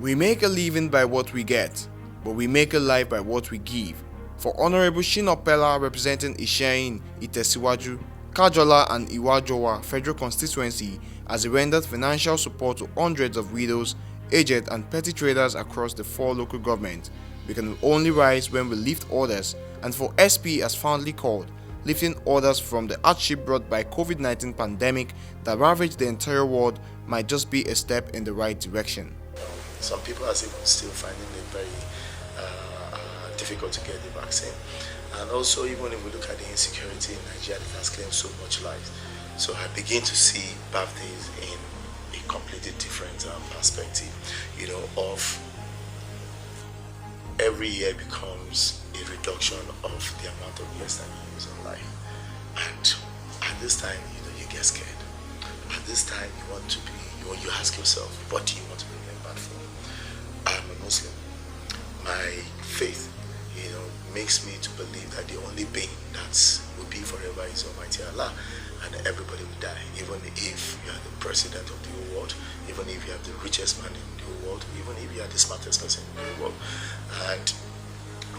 We make a living by what we get, but we make a life by what we give. For Honorable Shina Peller representing Ishayin, Itesiwaju, Kajola and Iwajowa Federal Constituency as he rendered financial support to hundreds of widows, aged and petty traders across the 4 local governments. We can only rise when we lift others, and for SP as fondly called, lifting others from the hardship brought by COVID-19 pandemic that ravaged the entire world might just be a step in the right direction. Some people are still finding it very difficult to get the vaccine. And also, even if we look at the insecurity in Nigeria that has claimed so much lives. So I begin to see birthdays in a completely different perspective, of every year becomes a reduction of the amount of years that you use in life. And at this time, you get scared. At this time, you ask yourself, what do you want to be remembered for? I'm a Muslim. My faith, makes me to believe that the only being that will be forever is Almighty Allah, and everybody will die, even if you are the president of the whole world, even if you are the richest man in the whole world, even if you are the smartest person in the whole world. And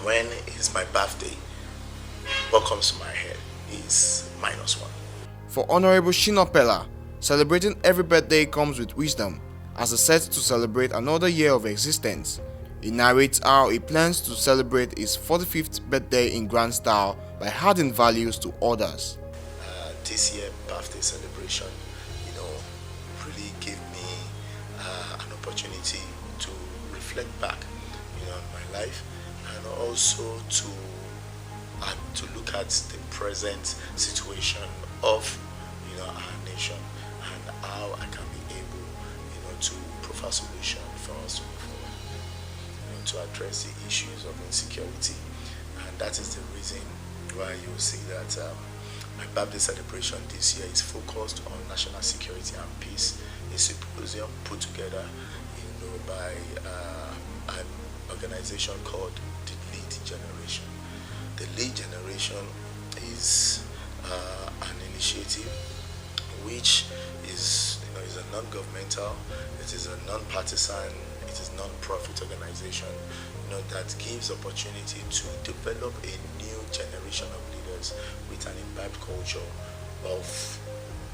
when it's my birthday, what comes to my head is -1. For Honorable Shina Peller, celebrating every birthday comes with wisdom, as he set to celebrate another year of existence. He narrates how he plans to celebrate his 45th birthday in grand style by adding values to others. This year birthday celebration, really gave me an opportunity to reflect back, on my life, and also to look at the present situation of, our nation, and how I can be able, to provide solution for us to move forward, to address the issues of insecurity. And that is the reason why you see that my birthday celebration this year is focused on national security and peace, a symposium put together, by an organization called the Lead Generation. The Lead Generation is an initiative which is a non-governmental, it is a non-partisan, it is non-profit organization, that gives opportunity to develop a new generation of leaders with an imbibed culture of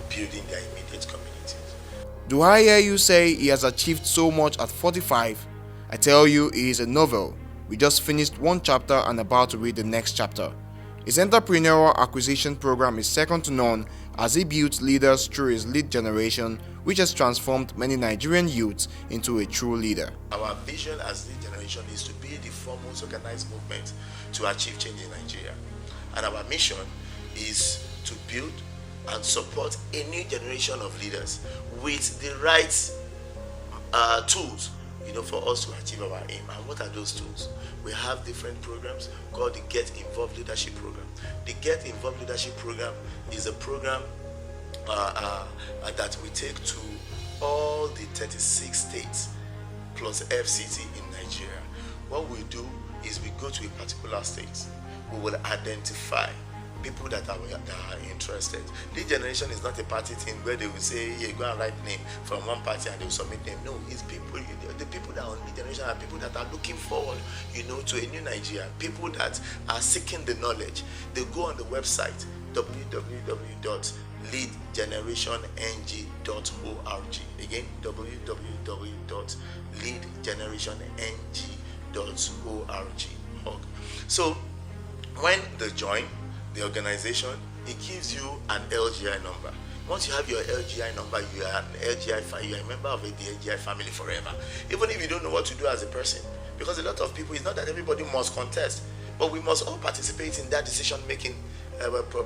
building their immediate communities. Do I hear you say he has achieved so much at 45? I tell you, he is a novel. We just finished one chapter and about to read the next chapter. His entrepreneurial acquisition program is second to none, as he builds leaders through his Lead Generation, which has transformed many Nigerian youths into a true leader. Our vision as Lead Generation is to be the foremost organized movement to achieve change in Nigeria. And our mission is to build and support a new generation of leaders with the right tools, for us to achieve our aim. And what are those tools? We have different programs called the Get Involved Leadership Program. The Get Involved Leadership Program is a program that we take to all the 36 states plus FCT in Nigeria. What we do is we go to a particular state. We will identify people that are interested. Lead Generation is not a party thing where they will say, yeah, go and write name from one party and they will submit name. No, it's people, the people that are on Lead Generation are people that are looking forward, to a new Nigeria, people that are seeking the knowledge. They go on the website, www.leadgenerationg.org. Again, www.leadgenerationg.org. So when they join the organization, it gives you an LGI number. Once you have your LGI number, you are you are a member of the LGI family forever. Even if you don't know what to do as a person, because a lot of people, it's not that everybody must contest, but we must all participate in that decision-making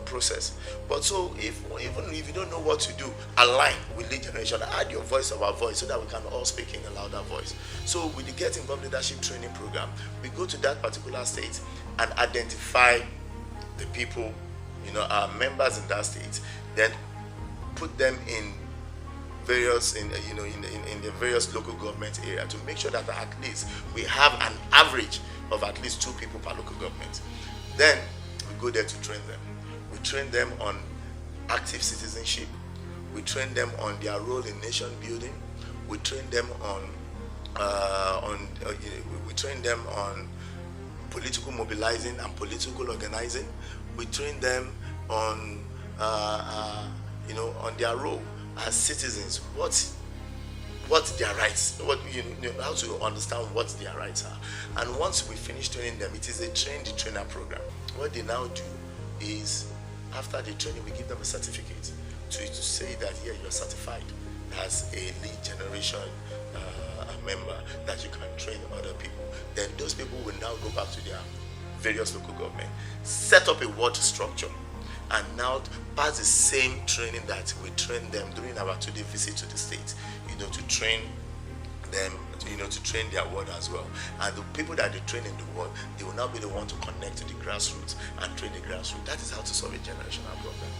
process. But so even if you don't know what to do, align with Lead Generation, add your voice of our voice so that we can all speak in a louder voice. So with the Get Involved Leadership Training Program, we go to that particular state and identify the people, our members in that state, then put them in various the various local government area to make sure that at least we have an average of at least 2 people per local government. Then we go there to train them. We train them on active citizenship. We train them on their role in nation building. We train them on train them on political mobilizing and political organizing. We train them on, on their role as citizens. What their rights, how to understand what their rights are. And once we finish training them, it is a train the trainer program. What they now do is, after the training, we give them a certificate to say that, yeah, you're certified as a lead generation member, that you can train other people. Then those people will now go back to their various local government, set up a ward structure, and now pass the same training that we trained them during our 2-day visit to the state, to train them, to train their ward as well. And the people that they train in the ward, they will now be the one to connect to the grassroots and train the grassroots. That is how to solve a generational problem.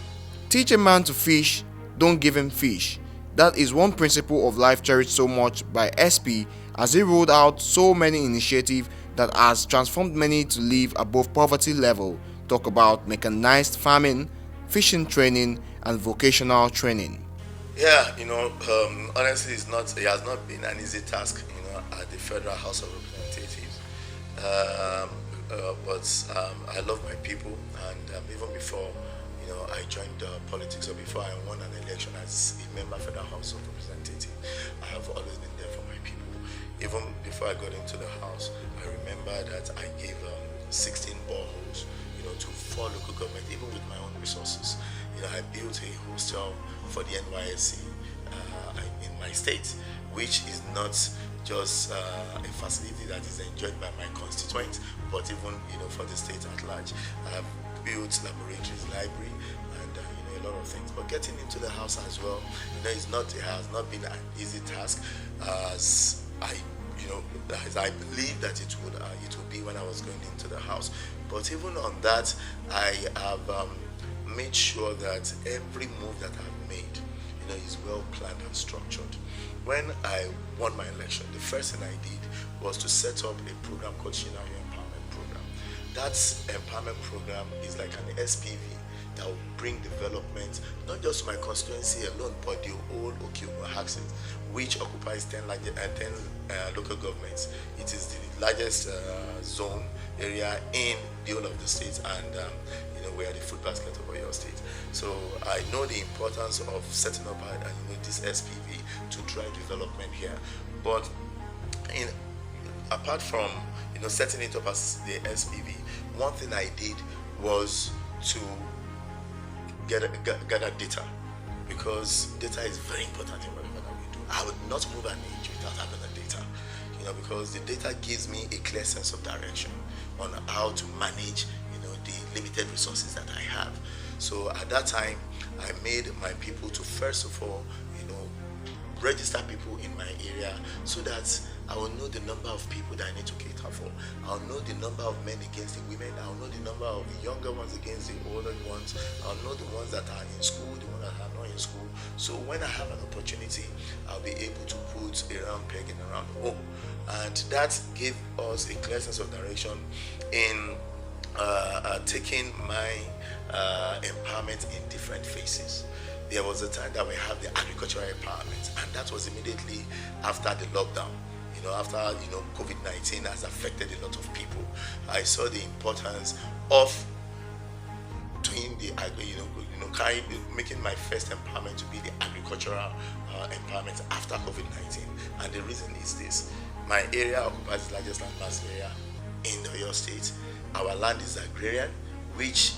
Teach a man to fish, don't give him fish. That is one principle of life cherished so much by SP, as he rolled out so many initiatives that has transformed many to live above poverty level. Talk about mechanized farming, fishing training, and vocational training. Yeah, honestly, it has not been an easy task, at the Federal House of Representatives. But I love my people, and even before, I joined politics, or before I won an election as a member of the House of Representatives, I have always been there for my people. Even before I got into the House, I remember that I gave 16 boreholes, to 4 local governments, even with my own resources. I built a hostel for the NYSC in my state, which is not just a facility that is enjoyed by my constituents, but even for the state at large. I have built laboratories, library, and a lot of things. But getting into the House as well, it has not been an easy task, as I believe that it would be when I was going into the House. But even on that, I have made sure that every move that I've made, is well planned and structured. When I won my election, the first thing I did was to set up a program called Shina Empowerment Program. That empowerment program is like an SPV that will bring development, not just to my constituency alone, but the whole Okiogo axis, which occupies 10 local governments. It is the largest zone area in the whole of the state, and we are the food basket of your state. So I know the importance of setting up this SPV to drive development here. But apart from setting it up as the SPV, one thing I did was to gather data, because data is very important in whatever that we do. I would not move an inch without having the data, because the data gives me a clear sense of direction on how to manage the limited resources that I have. So at that time, I made my people to, first of all, register people in my area, so that I will know the number of people that I need to cater for. I'll know the number of men against the women. I'll know the number of the younger ones against the older ones. I'll know the ones that are in school, the ones that are not in school. So when I have an opportunity, I'll be able to put a round peg in a round hole. And that gave us a clear sense of direction in taking my empowerment in different phases. There was a time that we have the agricultural empowerment, and that was immediately after the lockdown. After COVID-19 has affected a lot of people, I saw the importance of doing the making my first empowerment to be the agricultural empowerment after COVID-19. And the reason is this: my area occupies the largest land mass area in the Oyo State. Our land is agrarian, which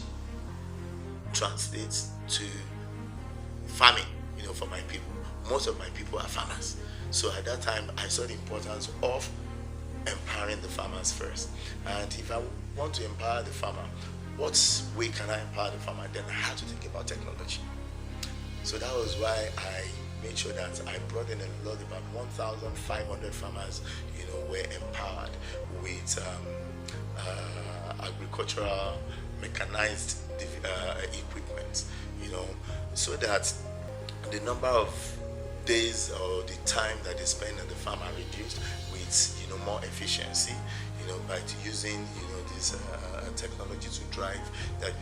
translates to farming, for my people. Most of my people are farmers. So at that time, I saw the importance of empowering the farmers first. And if I want to empower the farmer, what way can I empower the farmer? Then I had to think about technology. So that was why I made sure that I brought in a lot, about 1,500 farmers, were empowered with agricultural mechanized equipment, so that the number of days or the time that they spend on the farm are reduced with more efficiency, by using this technology to drive that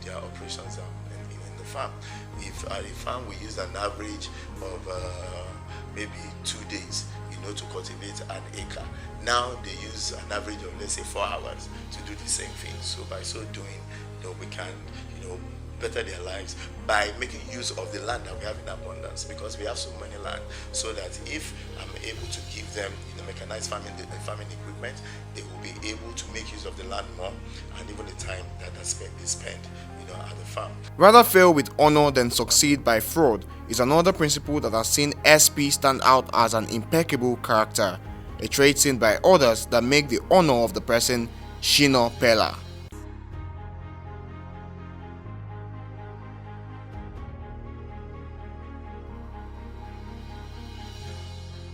their operations in the farm. If a farm we use an average of maybe 2 days, to cultivate an acre. Now they use an average of, let's say, 4 hours to do the same thing. So by so doing, we can, better their lives by making use of the land that we have in abundance, because we have so many land. So that if I'm able to give them, mechanized farming equipment, they will be able to make use of the land more, and even the time that they spend, at the farm. Rather fail with honor than succeed by fraud is another principle that has seen SP stand out as an impeccable character, a trait seen by others that make the honor of the person Shina peller.